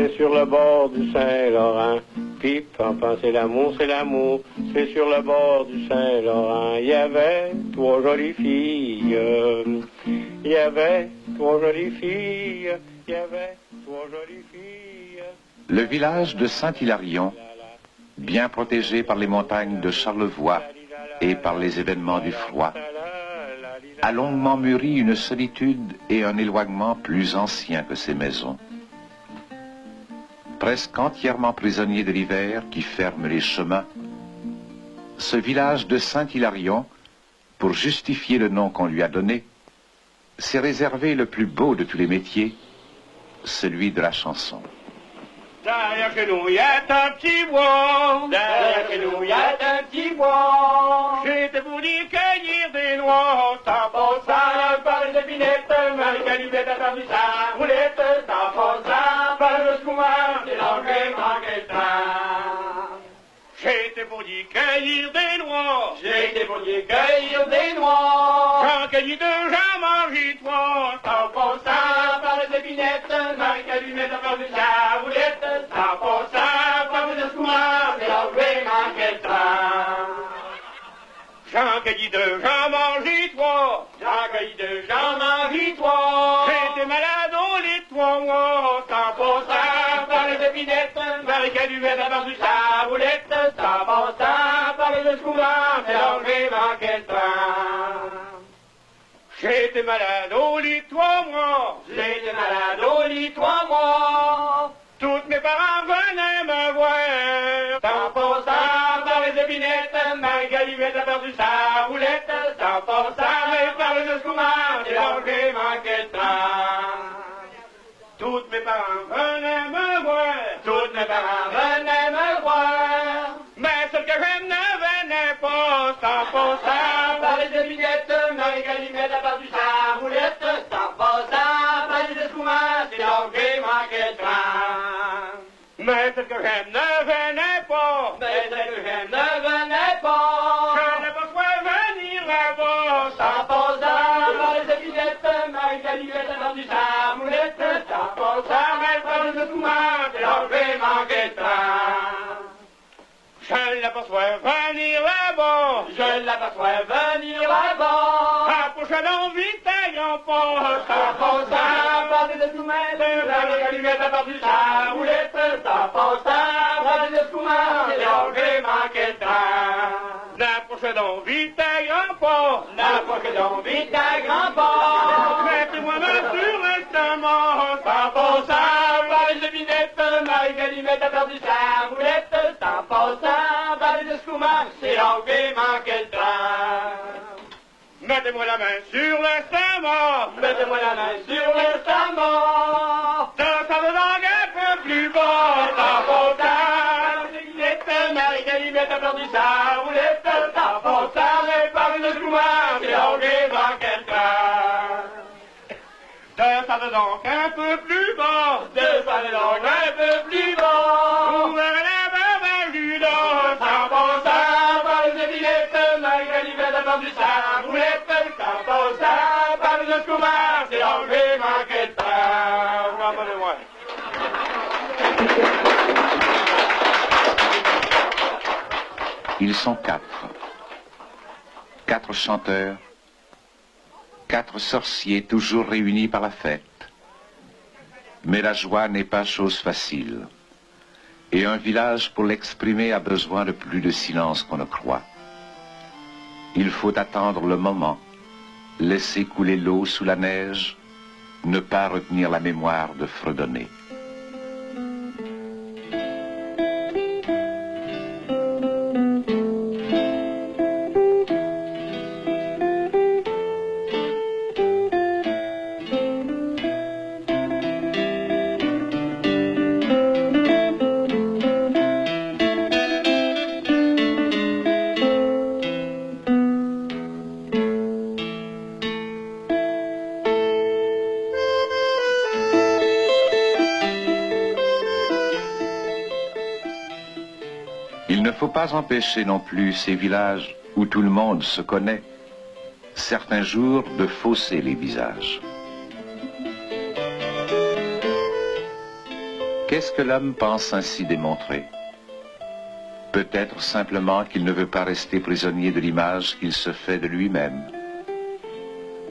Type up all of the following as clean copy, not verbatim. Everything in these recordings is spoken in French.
c'est sur le bord du Saint-Laurent. Pip, pampan, c'est l'amour, c'est sur le bord du Saint-Laurent. Il y avait trois jolies filles, il y avait trois jolies filles, il y avait trois jolies filles. Le village de Saint-Hilarion, bien protégé par les montagnes de Charlevoix et par les événements du froid, a longuement mûri une solitude et un éloignement plus anciens que ces maisons. Presque entièrement prisonnier de l'hiver qui ferme les chemins, ce village de Saint-Hilarion, pour justifier le nom qu'on lui a donné, s'est réservé le plus beau de tous les métiers, celui de la chanson. Derrière chez nous, y a un petit bois. Derrière chez nous, y a un petit bois. J'étais pour dire cueillir des noix. Ça passe à par les épinettes, Marie-Calibette a perdu sa roulette. Ça passe à par le scouin, c'est l'anglais manquetin. J'étais pour dire cueillir des noix. J'étais pour dire cueillir des noix. J'en cueillis deux, j'en mangeais trois. Ça passe à par les épinettes, Marie-Calibette a perdu sa roulette. Ça passe à par le scouin, c'est l'anglais manquetin. J'en cueillis deux, j'en mangeais trois. J'en cueillis deux, j'en mangeais trois. J'étais malade au lit de 3 mois. Ça passe à par les épinettes, Marie-Calibette a perdu sa roulette. Ça passe à par le scouin, c'est l'anglais manquetin. J'étais malade au lit de 3 mois. J'étais malade au lit de 3 mois. Toutes mes parents venaient me voir. Ça passe à par les épinettes, Marie-Calibette a perdu sa roulette. Ça passe à par le scouin, c'est l'anglais manquetin. Toutes mes parents venaient me voir. Toutes mes parents venaient me voir. Mais celle que j'aime ne venait pas. Ça passe à par les épinettes, Marie-Calibette a perdu sa roulette. Ça passe à par les scouins, c'est l'anglais manquetin. Mais celle que j'aime ne venait pas. Mais celle que j'aime ne venait pas. Je n'ai pas souhaité venir là-bas. Ça passe à par les épinettes, Marie-Calibette a perdu sa roulette. Ça passe à par les scouins, c'est l'anglais manquetin. Je l'aperçois venir là-bas. Je l'aperçois venir là-bas. Approche donc vite ta grand-père. Ça passe à par les scouins, Marie-Calibette a perdu sa roulette. Ça passe à par les scouins, c'est l'anglais manquetin. Approche donc vite ta grand-père. Approche donc vite ta grand-père. Mettez-moi même sur l'estomac. Ça passe à par les épinettes, Marie-Calibette a perdu sa roulette. Ça passe à par les scouins, c'est l'anglais manquetin. Mettez-moi la main sur l'estomac. Mettez-moi la main sur l'estomac. Ça me langue un peu plus bas. Ça passe à les épinettes, Marie-Calibette a perdu sa roulette. Ça passe à par les scouins, c'est l'anglais manquetin. Ça me donc un peu plus bas. Ça me donc un peu plus bas. Ouvert la barbe judas. Ça passe à par les épinettes, Marie-Calibette a perdu sa roulette. Ça passe à par les scouins, c'est l'anglais manquetin. Rappelez-moi. Ils sont 4. 4 chanteurs, 4 sorciers toujours réunis par la fête. Mais la joie n'est pas chose facile. Et un village, pour l'exprimer, a besoin de plus de silence qu'on ne croit. Il faut attendre le moment, laisser couler l'eau sous la neige, ne pas retenir la mémoire de fredonner. Il ne faut pas empêcher non plus ces villages où tout le monde se connaît, certains jours de fausser les visages. Qu'est-ce que l'homme pense ainsi démontrer? Peut-être simplement qu'il ne veut pas rester prisonnier de l'image qu'il se fait de lui-même.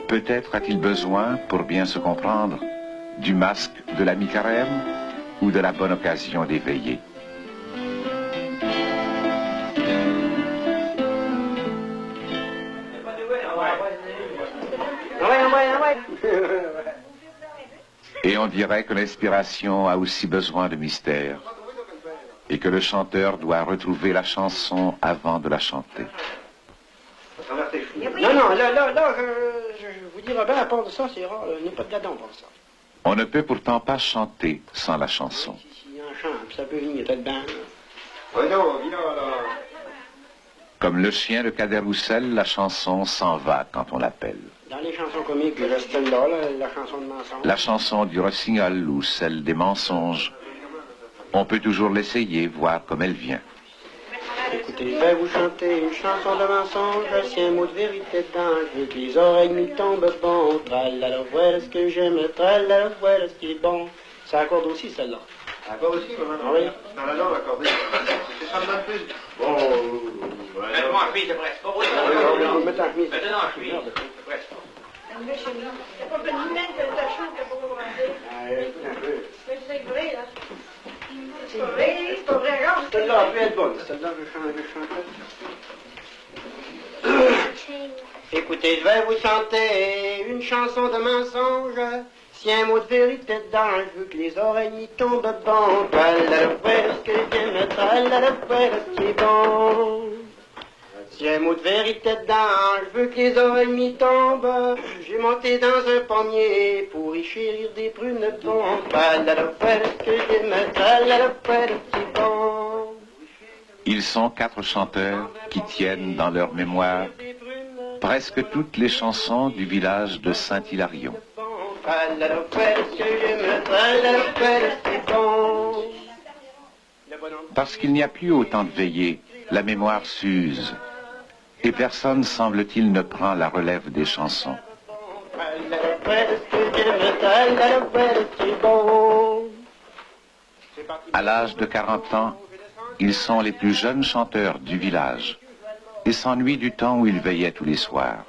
Peut-être a-t-il besoin, pour bien se comprendre, du masque de la mi-carême ou de la bonne occasion d'éveiller. Et on dirait que l'inspiration a aussi besoin de mystère et que le chanteur doit retrouver la chanson avant de la chanter. Non, là, je vous dis, Robert, à part de ça, c'est rare, n'est pas de là-dedans pour ça. On ne peut pourtant pas chanter sans la chanson. Si un chant, ça peut venir là-dedans. Comme le chien de Cadet Roussel, la chanson s'en va quand on l'appelle. Dans les chansons comiques, il reste celle-là, la chanson de mensonge. La chanson du rossignol ou celle des mensonges. On peut toujours l'essayer, voir comme elle vient. Écoutez, je vais vous chanter une chanson de mensonge, si un mot de vérité dedans, je veux que les oreilles m'y tombent bon. Tralala, voilà ce que j'aime, tralala, voilà ce qui est bon. Ça accorde aussi, celle-là. Encore aussi, maman? Oui. Dans la langue accordée. C'est ça de plus. Bon, Mets-moi en chemise, c'est presque pas. Oui, On met en chemise. Mets-le en chemise, c'est presque pas. C'est pas une humaine que ça chante pour vous demander. C'est vrai, là. C'est pas vrai, regarde. Celle-là peut être bonne. Celle-là, je chante. Écoutez, je vais vous chanter une chanson de mensonge. Si un mot de vérité dedans, je veux que les oreilles m'y tombent bon. Tralala, voilà ce que j'aime, tralala, voilà ce qui est bon. Si un mot de vérité dedans, je veux que les oreilles m'y tombent. J'ai monté dans un pommier pour y chérir des prunes bon. Tralala, voilà ce que j'aime, tralala, voilà ce qui est bon. Ils sont 4 chanteurs qui tiennent dans leur mémoire presque toutes les chansons du village de Saint-Hilarion. Parce qu'il n'y a plus autant de veillées, la mémoire s'use, et personne, semble-t-il, ne prend la relève des chansons. À l'âge de 40 ans, ils sont les plus jeunes chanteurs du village et s'ennuient du temps où ils veillaient tous les soirs.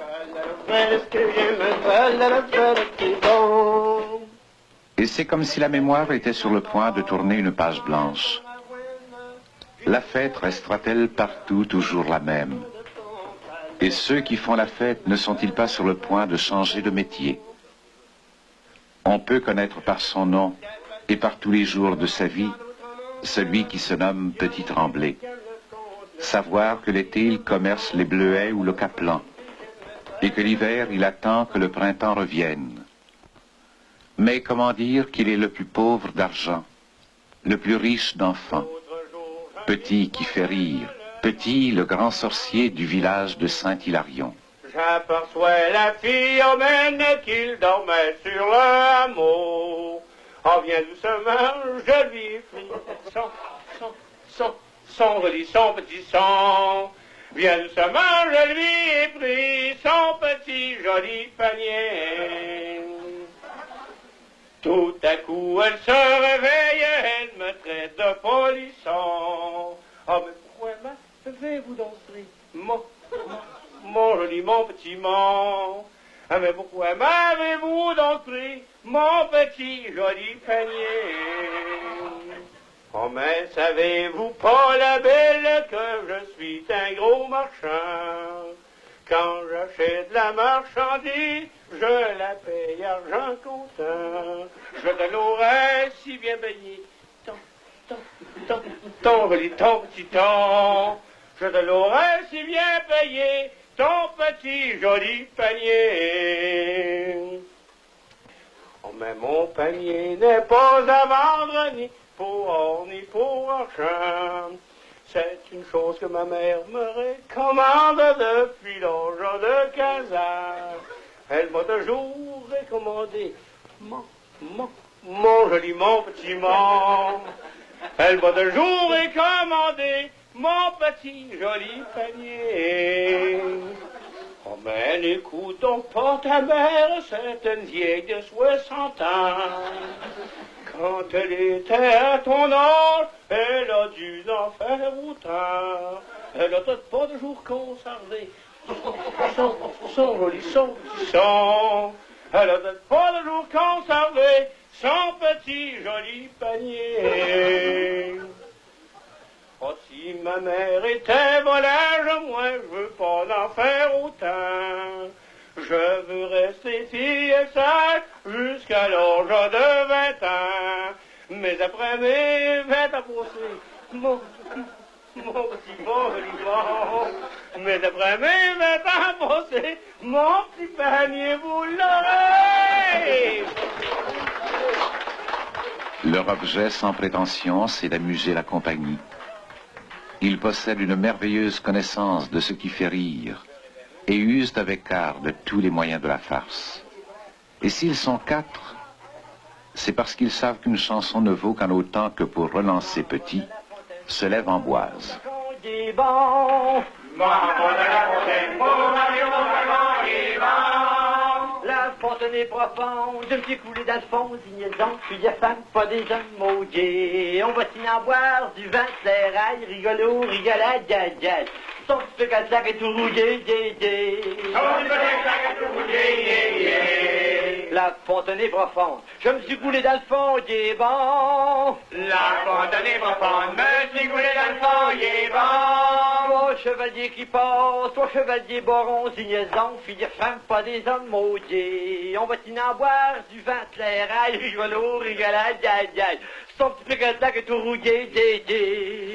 Et c'est comme si la mémoire était sur le point de tourner une page blanche. La fête restera-t-elle partout toujours la même? Et ceux qui font la fête ne sont-ils pas sur le point de changer de métier? On peut connaître par son nom et par tous les jours de sa vie celui qui se nomme Petit Tremblay. Savoir que l'été il commerce les bleuets ou le caplan et que l'hiver il attend que le printemps revienne. Mais comment dire qu'il est le plus pauvre d'argent, le plus riche d'enfants, Petit qui fait rire, Petit le grand sorcier du village de Saint-Hilarion. J'aperçois la fille amène qu'il dormait sur le hameau. Oh, viens doucement, je lui fie son joli, son petit son. Viens doucement, je lui ai pris son petit joli panier. Tout à coup, elle se réveille, elle me traite de polisson. Oh, mais pourquoi m'avez-vous danser, mon joli, mon petit mon? Ah, mais pourquoi m'avez-vous dansé, mon petit joli panier? Oh, mais savez-vous pas, la belle, que je suis un gros marchand? Quand j'achète la marchandise, je la paye argent comptant. Je te l'aurais si bien payé, ton joli, ton petit ton. Je te l'aurais si bien payé, ton petit joli panier. Oh, mais mon panier n'est pas à vendre ni pour or ni pour argent. C'est une chose que ma mère me recommande depuis l'âge de 15 ans. Elle m'a toujours recommandé mon joli, mon petit mon. Elle m'a toujours recommandé mon petit joli panier. Oh, mais n'écoutons pas ta mère, c'est une vieille de 60 ans. Quand elle était à ton âge, elle a dû en faire autant. Elle a peut-être pas toujours conservé son joli saucisson. Elle a peut-être pas toujours conservé son petit joli panier. Oh, si ma mère était volage, moi je veux pas en faire autant. Je veux rester fille et sage jusqu'à l'âge de 20 ans. Mais après mes 20 ans passés, mon petit bolivant. Mais après mes 20 ans passés, mon petit panier, vous l'aurez. Leur objet sans prétention, c'est d'amuser la compagnie. Ils possèdent une merveilleuse connaissance de ce qui fait rire et usent avec art de tous les moyens de la farce. Et s'ils sont 4, c'est parce qu'ils savent qu'une chanson ne vaut qu'en autant que pour relancer petit, se lève Amboise. La fontaine est profonde, je me suis coulé dans le fond, ignaison, je suis des femmes, pas des hommes maudits. On va s'y en boire du vin, l'airail, rigolo, rigolade, gag. Son petit peu casse-lac et tout rouillé, La fontaine est profonde, je me suis coulé dans le fond, il est bon. La fontaine est profonde, me suis coulé dans le fond, il est bon. Trois chevaliers qui passent, trois chevaliers borons, ignaison, filles de femmes, pas des hommes maudits. On va s'y en boire du vin, l'airail, rigolo, rigolade, gag. Son petit peu casse-lac et tout rouillé,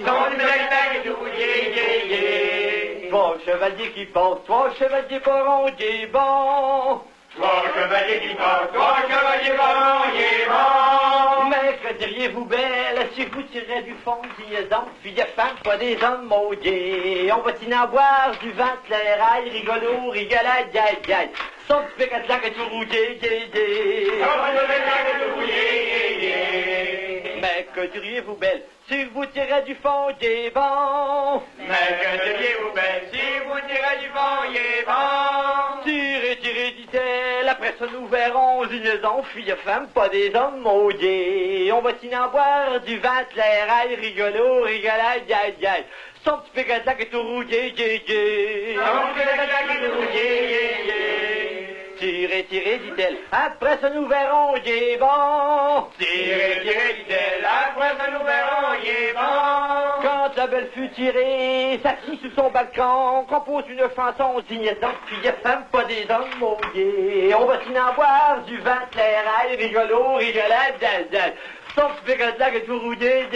Son petit peu casse-lac et tout rouillé, Trois chevaliers qui passent, trois chevaliers borons, il est bon. Trois chevaliers qui passent, trois chevaliers borons, il est bon. Mais que diriez-vous belle si vous tirez du fond d'ignaison, filles de femmes, pas des hommes maudits. On va s'y en boire du vin, l'airail, rigolo, rigolade, gag. Son petit peu casse-lac et tout rouillé, Son petit peu casse-lac et tout rouillé, Mais que diriez-vous belle si vous tirez du fond des bon. Mais que diriez-vous belle si vous tirez du fond, il est bon. Tirez, dit-elle, après ça nous verrons ignaison, filles de femmes, pas des hommes maudits. On va s'y en boire du vin, l'airail, rigolo, rigolade, gag. Son petit peu casse-lac et tout rouillé, Son petit peu casse-lac et tout rouillé, Tirez, dit-elle, après ça nous verrons, il est bon. Tirez, dit-elle, après ça nous verrons, il est bon. Quand la belle fut tirée, s'assit sous son balcon, compose une chanson d'ignaison, filles de femmes, pas des hommes maudits. On va s'y en boire du vin, l'airail, rigolo, rigolade, gag. Son petit peu casse-lac et tout rouillé,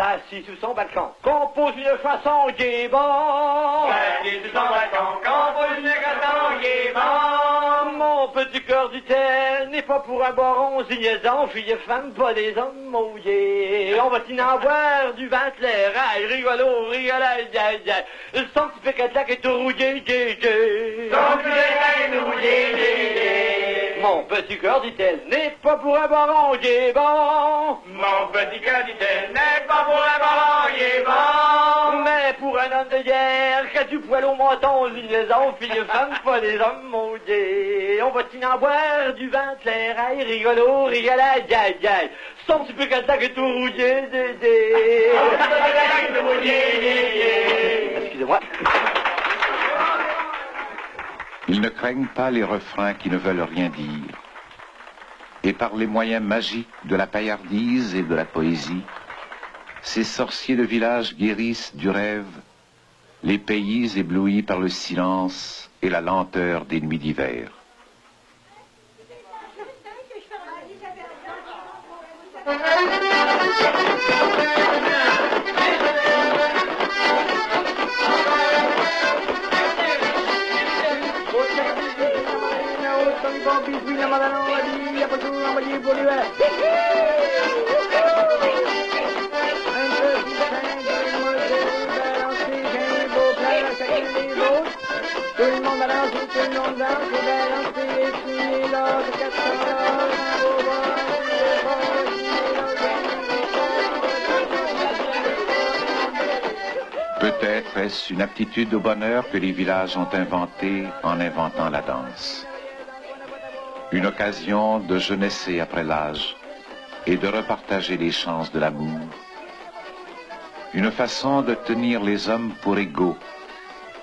Assis sous son balcon, compose une chanson qui est bon. Assis sous son balcon, compose une chanson qui est bon. Mon petit cœur, dit-elle, n'est pas pour un baron, ignaison, fille de femme, pas des hommes mouillés. On va s'y en boire du vin, l'airail, rigolo, rigolade, gag. Son petit peu casse-lac et tout rouillé, Son petit peu casse-lac et tout rouillé, Mon petit cœur, dit-elle, n'est pas pour un baron, qui est bon. Mon petit cœur, dit-elle, n'est pas pour un baron, il est bon. Mais pour un homme de guerre, qui a du poil au menton, ignaison, fille de femme, pas des hommes maudits. On va s'y en boire du vin, l'airail, rigolo, rigolade, gag. Son petit peu casse-lac et tout rouillé, Excusez-moi. Ils ne craignent pas les refrains qui ne veulent rien dire. Et par les moyens magiques de la paillardise et de la poésie, ces sorciers de village guérissent du rêve les pays éblouis par le silence et la lenteur des nuits d'hiver. Peut-être est-ce une aptitude au bonheur que les villages ont inventée en inventant la danse. Une occasion de jeunesse après l'âge et de repartager les chances de l'amour. Une façon de tenir les hommes pour égaux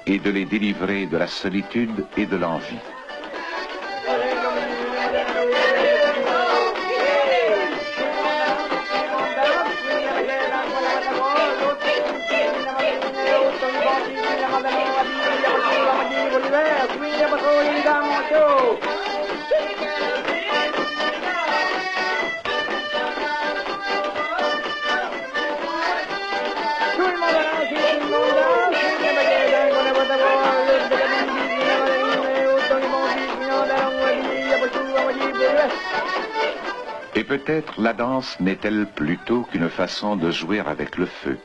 et de les délivrer de la solitude et de l'envie. Et peut-être la danse n'est-elle plutôt qu'une façon de jouer avec le feu,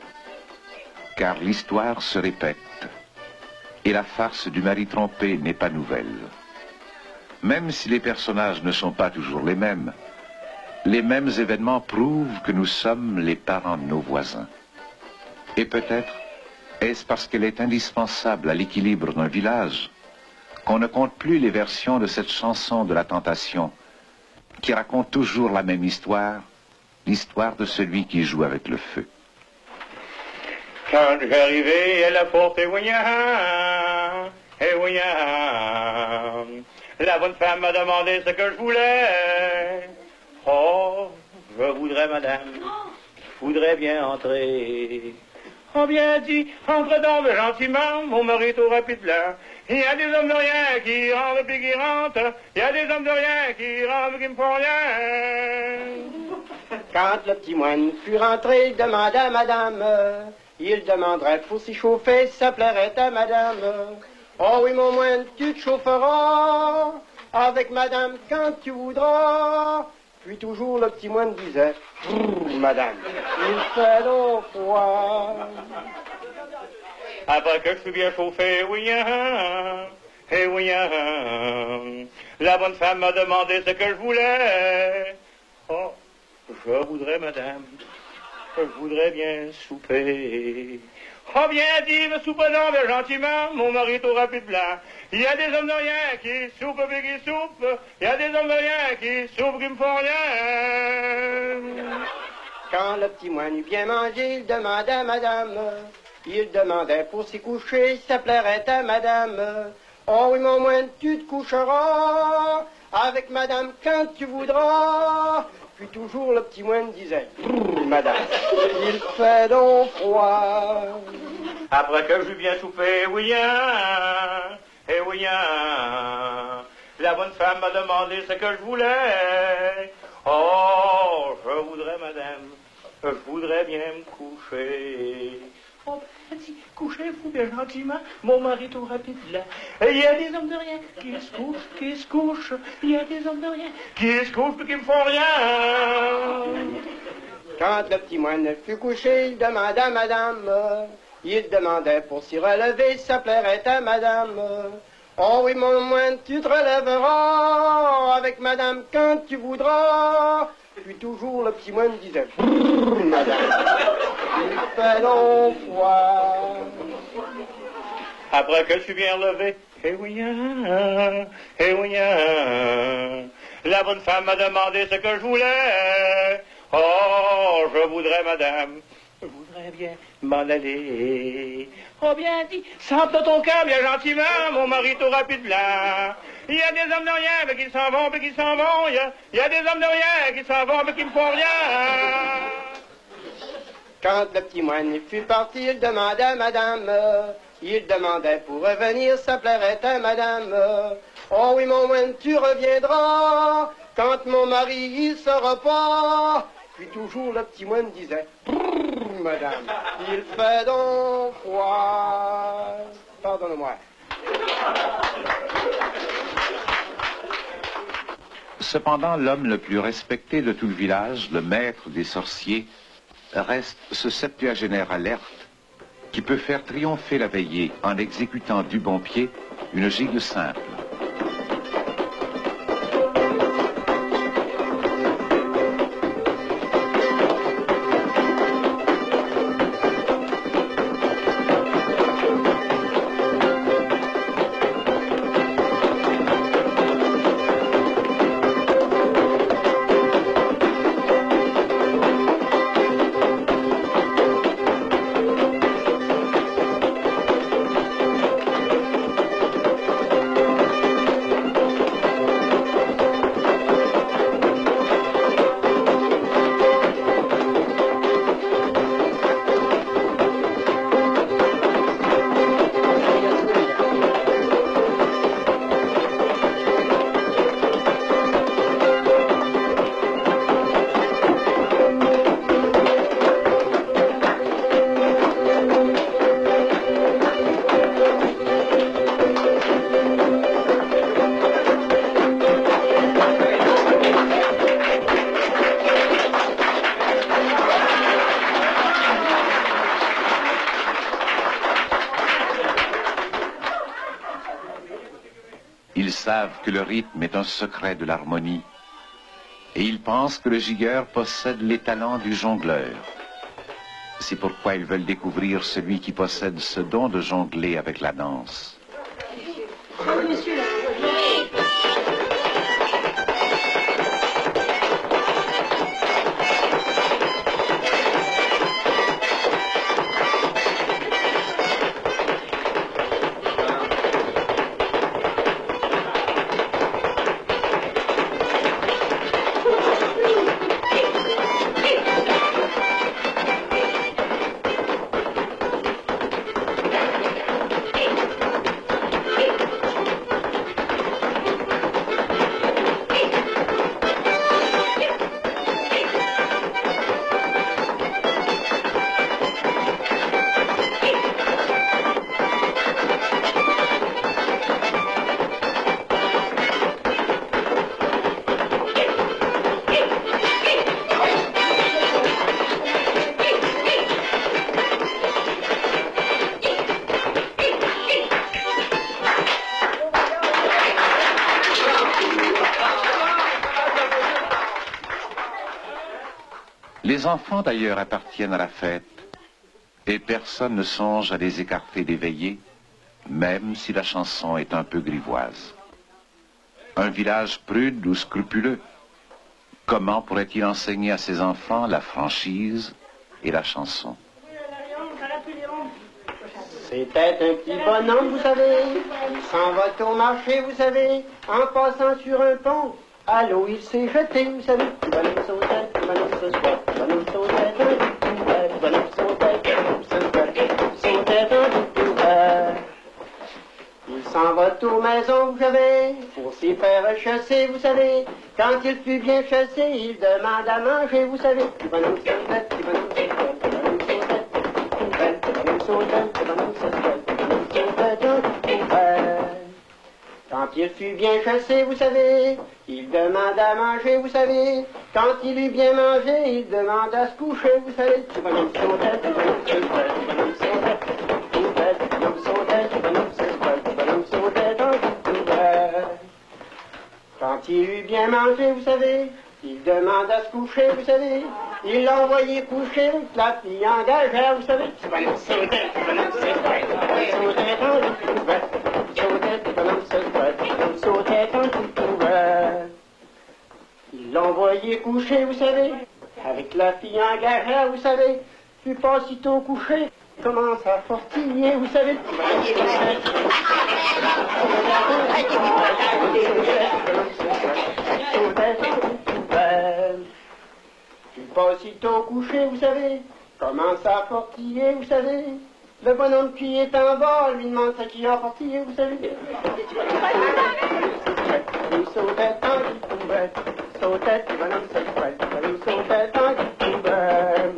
car l'histoire se répète, et la farce du mari trompé n'est pas nouvelle. Même si les personnages ne sont pas toujours les mêmes événements prouvent que nous sommes les parents de nos voisins. Et peut-être est-ce parce qu'elle est indispensable à l'équilibre d'un village qu'on ne compte plus les versions de cette chanson de la tentation qui raconte toujours la même histoire, l'histoire de celui qui joue avec le feu. Quand j'arrivais à la porte la bonne femme m'a demandé ce que je voulais. Oh, je voudrais, madame, je voudrais bien entrer. Oh, bien dit, entre donc gentiment, mon mari est au rapide là. Il y a des hommes de rien qui rentrent puis qui rentrent. Il y a des hommes de rien qui rentrent qui me font rien. Quand le petit moine fut rentré, il demanda à madame, il demanderait pour s'y chauffer, ça plairait à madame. Oh oui, mon moine, tu te chaufferas avec madame quand tu voudras. Puis toujours le petit moine disait, madame, il fait donc froid. Après que je suis bien chauffé, oui, la bonne femme m'a demandé ce que je voulais. Oh, je voudrais, madame, je voudrais bien souper. Oh, bien dit, me souponnons bien gentiment, mon mari est au rapide blanc. Il y a des hommes de rien qui soupent et qui soupent. Il y a des hommes de rien qui soupent qui me font rien. Quand le petit moine eut bien mangé, il demandait à madame, il demandait pour s'y coucher, ça plairait à madame. Oh oui, mon moine, tu te coucheras avec madame quand tu voudras. Puis toujours le petit moine disait, madame, il fait donc froid. Après que j'eus bien soupé, la bonne femme m'a demandé ce que je voulais. Oh, je voudrais, madame, je voudrais bien me coucher. Oh, petit, couchez-vous bien gentiment, mon mari est au rapide là. Il y a des hommes de rien qui se couchent, qui se couchent. Il y a des hommes de rien qui se couchent et qui me font rien. Quand le petit moine fut couché, il demanda à madame, il demandait pour s'y relever, ça plairait à madame. Oh oui, mon moine, tu te relèveras avec madame quand tu voudras. Puis toujours le petit moine disait, madame, il fait donc froid. Après que je suis bien levé, la bonne femme m'a demandé ce que je voulais. Oh, je voudrais, madame, je voudrais bien m'en aller. Oh, bien dit, sente dans ton cœur bien gentiment, mon mari est au rapide là. Il y a des hommes de rien, mais qui s'en vont, mais qui s'en vont. Il y a des hommes de rien qui s'en vont, mais qui me font rien. Quand le petit moine fut parti, il demandait à madame, il demandait pour revenir, ça plairait à madame. Oh oui, mon moine, tu reviendras quand mon mari il sera pas. Puis toujours le petit moine disait, madame, il fait donc froid. Pardonnez-moi. Cependant, l'homme le plus respecté de tout le village, le maître des sorciers, reste ce septuagénaire alerte qui peut faire triompher la veillée en exécutant du bon pied une gigue simple. Ils savent que le rythme est un secret de l'harmonie. Et ils pensent que le gigueur possède les talents du jongleur. C'est pourquoi ils veulent découvrir celui qui possède ce don de jongler avec la danse. Les enfants d'ailleurs appartiennent à la fête, et personne ne songe à les écarter des veillées, même si la chanson est un peu grivoise. Un village prude ou scrupuleux, comment pourrait-il enseigner à ses enfants la franchise et la chanson? C'était un petit bonhomme, vous savez, il s'en va au marché, vous savez, en passant sur un pont. À l'eau, il s'est jeté, vous savez. Bonhomme sautait, bonhomme se squat, bonhomme sautait un du tout vert, bonhomme sautait, bonhomme se squat, sautait un du tout vert. Il s'en va aux maisons, vous savez, pour s'y faire chasser, vous savez. Quand il fut bien chassé, il demande à manger, vous savez. Bonhomme sautait, bonhomme se squat, bonhomme sautait, bonhomme sautait, bonhomme se squat, bonhomme sautait un du tout vert. Quand il fut bien chassé, vous savez, il demande à manger, vous savez. Quand il eut bien mangé, il demande à se coucher, vous savez. Bonhomme sautait, bonhomme se squat, bonhomme sautait, bonhomme sautait, bonhomme se squat, bonhomme sautait dans tout vert. Quand il eut bien mangé, vous savez, il demande à se coucher, vous savez. Il l'a envoyé coucher, la fille engagère, vous savez. Bonhomme sautait, bonhomme se squat, bonhomme sautait dans tout vert. Il l'a envoyé coucher, vous savez, avec la fille engagée, vous savez, fut pas sitôt couché, commence à fortiller, vous savez. Fut pas sitôt couché, vous savez, commence à fortiller, vous savez. Le bonhomme qui est en bas lui demande ce qu'il a porté, vous savez. Il sautait tant qu'il pouvait, sautait, le bonhomme se squat, il sautait tant qu'il pouvait.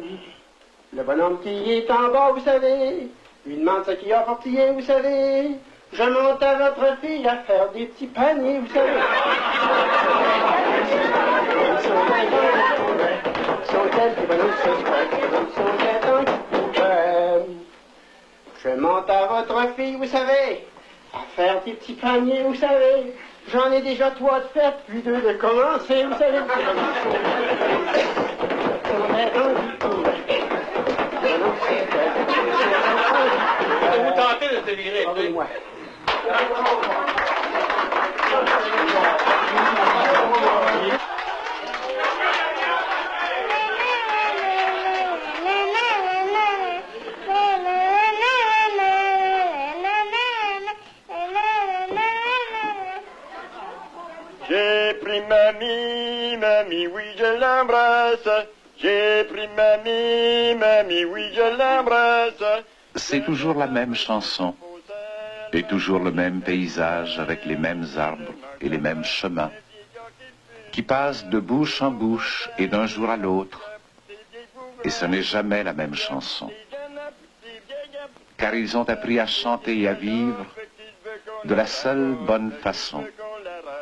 Le bonhomme qui est en bas, vous savez, lui demande ce qu'il a porté, vous savez. Je monte à votre fille à faire des petits paniers, vous savez. Il sautait tant qu'il pouvait, sautait, le bonhomme se squat, il sautait tant qu'il pouvait. Je monte à votre fille, vous savez, à faire des petits paniers, vous savez. J'en ai déjà 3 de faites, puis 2 de commencer, vous savez. Vous tentez de se virer, pardonnez-moi. J'ai pris mamie, mamie, oui, je l'embrasse. J'ai pris mamie, mamie, oui, je l'embrasse. C'est toujours la même chanson, et toujours le même paysage avec les mêmes arbres et les mêmes chemins, qui passent de bouche en bouche et d'un jour à l'autre. Et ce n'est jamais la même chanson, car ils ont appris à chanter et à vivre de la seule bonne façon,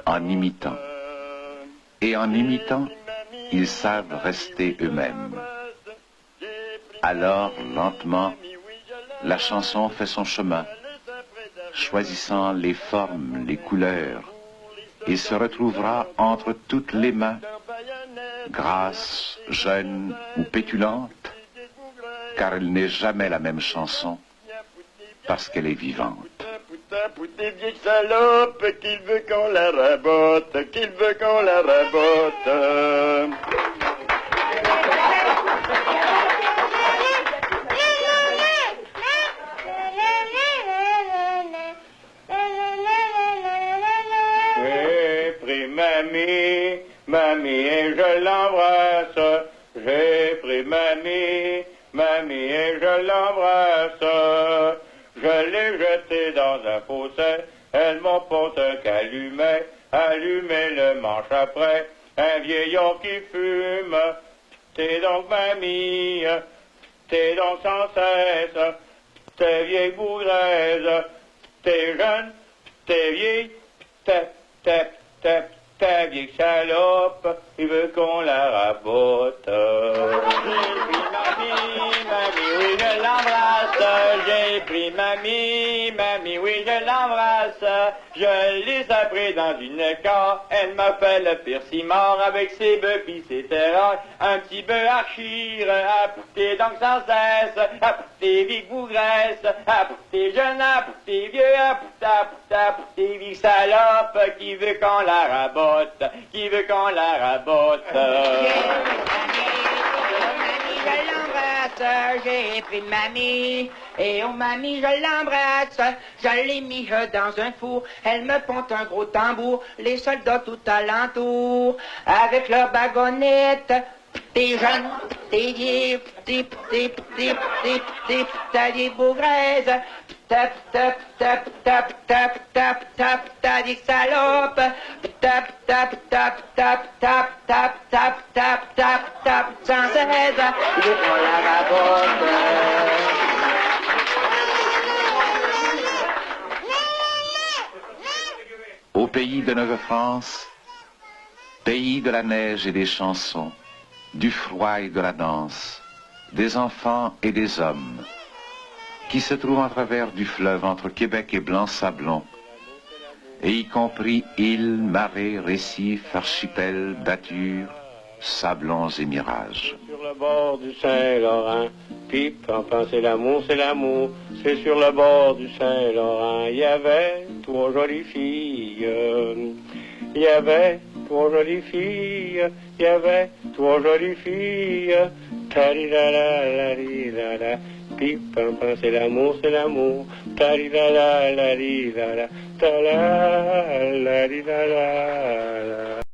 en imitant. Et en imitant, ils savent rester eux-mêmes. Alors, lentement, la chanson fait son chemin, choisissant les formes, les couleurs et se retrouvera entre toutes les mains, grasses, jeunes ou pétulantes, car elle n'est jamais la même chanson, parce qu'elle est vivante. Pouté, vieille salope, qu'il veut qu'on la rabote, qu'il veut qu'on la rabote. J'ai pris mamie, mamie et je l'embrasse. J'ai pris mamie, mamie et je l'embrasse. Je l'ai jetée dans un fossé, elle m'emporte qu'allumait, allumait le manche après, un vieillard qui fume. T'es donc mamie, t'es donc sans cesse, t'es vieille bourraise, t'es jeune, t'es vieille, t'es vieille salope, il veut qu'on la rabote. Oui, je l'embrasse, j'ai pris mamie, mamie, oui, je l'embrasse. Je l'ai appris dans une cave, elle m'a fait le piercimort avec ses bœufs pis ses terreurs. Un petit bœuf archire, à pouter donc sans cesse, à pouter vieille bougresse, à pouter jeune, à pouter vieux, à pouter vieille salope, qui veut qu'on la rabote, qui veut qu'on la rabote. J'ai pris mamie, et oh mamie, je l'embrasse. Je l'ai mis dans un four, elle me ponte un gros tambour, les soldats tout alentour, avec leur bagonnette. T'es jeune, t'es vieux, t'es des bougraises, tap, tap, tap, tap, tap, tap, tap, t'as des salopes, tap, tap, tap, tap, tap, tap, tap, tap, tap, tap, sans cesse, il veut qu'on la rabote. Au pays de Neuve-France, pays de la neige et des chansons, du froid et de la danse, des enfants et des hommes, qui se trouvent en travers du fleuve entre Québec et Blanc-Sablon, et y compris îles, marais, récifs, archipels, datures, sablons et mirages. Sur le bord du Saint-Laurent, pipe, enfin c'est l'amour, c'est sur le bord du Saint-Laurent, il y avait 3 jolies filles, il y avait 3 jolies filles, il y avait 3 jolies filles, ta-di-la-la-la-di-la-la, pipe, enfin c'est l'amour, ta-di-la-la-la-di-la-la, ta-la-la-di-la-la-la.